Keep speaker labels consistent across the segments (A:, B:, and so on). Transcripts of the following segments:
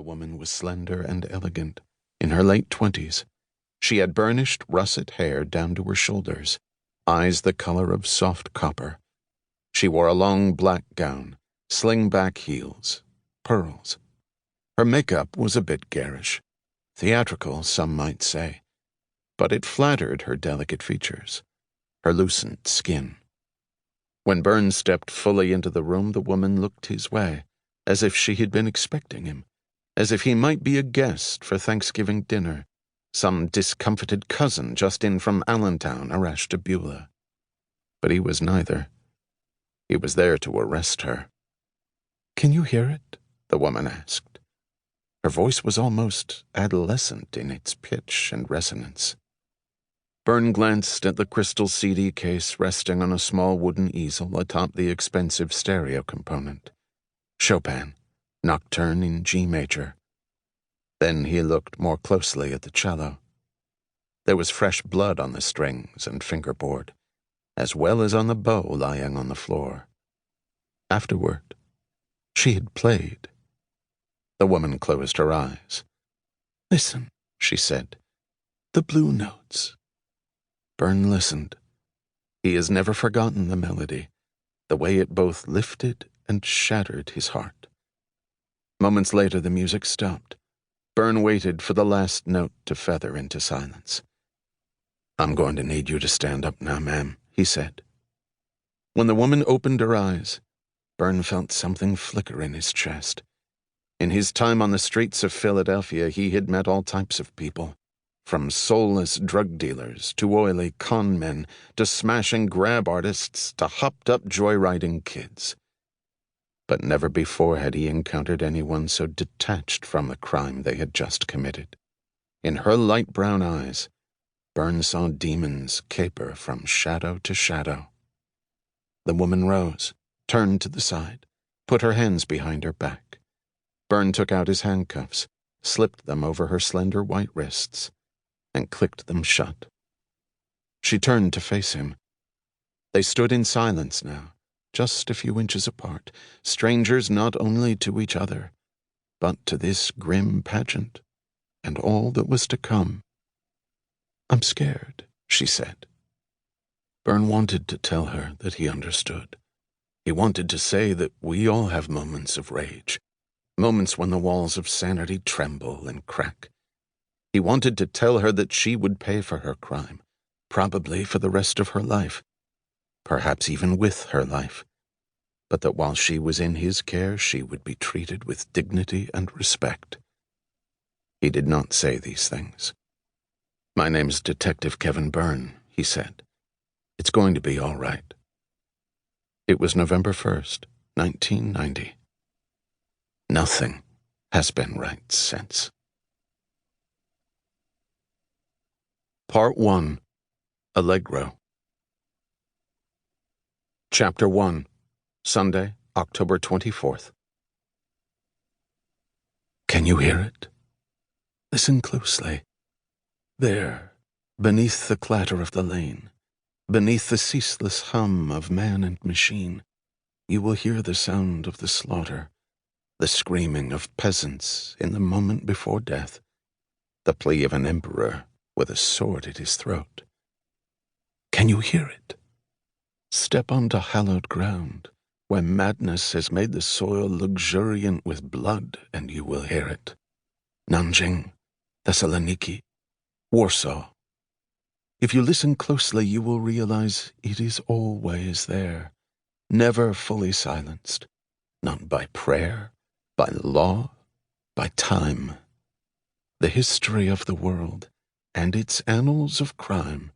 A: The woman was slender and elegant, in her late 20s. She had burnished russet hair down to her shoulders, eyes the color of soft copper. She wore a long black gown, sling-back heels, pearls. Her makeup was a bit garish, theatrical, some might say, but it flattered her delicate features, her lucent skin. When Byrne stepped fully into the room, the woman looked his way, as if she had been expecting him, as if he might be a guest for Thanksgiving dinner, some discomfited cousin just in from Allentown or Ashtabula. But he was neither. He was there to arrest her. "Can you hear it?" the woman asked. Her voice was almost adolescent in its pitch and resonance. Byrne glanced at the crystal CD case resting on a small wooden easel atop the expensive stereo component. Chopin, Nocturne in G major. Then he looked more closely at the cello. There was fresh blood on the strings and fingerboard, as well as on the bow lying on the floor. Afterward, she had played. The woman closed her eyes. "Listen," she said. "The blue notes." Byrne listened. He has never forgotten the melody, the way it both lifted and shattered his heart. Moments later, the music stopped. Byrne waited for the last note to feather into silence. "I'm going to need you to stand up now, ma'am," he said. When the woman opened her eyes, Byrne felt something flicker in his chest. In his time on the streets of Philadelphia, he had met all types of people, from soulless drug dealers to oily con men to smashing grab artists to hopped-up joyriding kids. But never before had he encountered anyone so detached from the crime they had just committed. In her light brown eyes, Byrne saw demons caper from shadow to shadow. The woman rose, turned to the side, put her hands behind her back. Byrne took out his handcuffs, slipped them over her slender white wrists, and clicked them shut. She turned to face him. They stood in silence now, just a few inches apart, strangers not only to each other, but to this grim pageant and all that was to come. "I'm scared," she said. Byrne wanted to tell her that he understood. He wanted to say that we all have moments of rage, moments when the walls of sanity tremble and crack. He wanted to tell her that she would pay for her crime, probably for the rest of her life, perhaps even with her life, but that while she was in his care, she would be treated with dignity and respect. He did not say these things. "My name's Detective Kevin Byrne," he said. "It's going to be all right." It was November 1st, 1990. Nothing has been right since. Part 1. Allegro. Chapter 1. Sunday, October 24th. Can you hear it? Listen closely. There, beneath the clatter of the lane, beneath the ceaseless hum of man and machine, you will hear the sound of the slaughter, the screaming of peasants in the moment before death, the plea of an emperor with a sword at his throat. Can you hear it? Step onto hallowed ground, where madness has made the soil luxuriant with blood, and you will hear it. Nanjing, Thessaloniki, Warsaw. If you listen closely, you will realize it is always there, never fully silenced, not by prayer, by law, by time. The history of the world and its annals of crime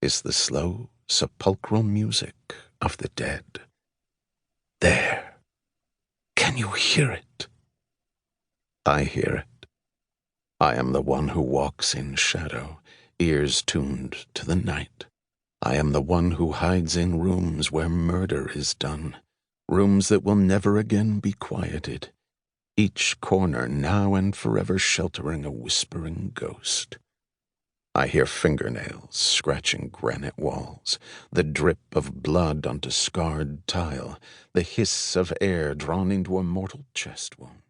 A: is the slow, sepulchral music of the dead. There. Can you hear it? I hear it. I am the one who walks in shadow, ears tuned to the night. I am the one who hides in rooms where murder is done, rooms that will never again be quieted, each corner now and forever sheltering a whispering ghost. I hear fingernails scratching granite walls, the drip of blood onto scarred tile, the hiss of air drawn into a mortal chest wound.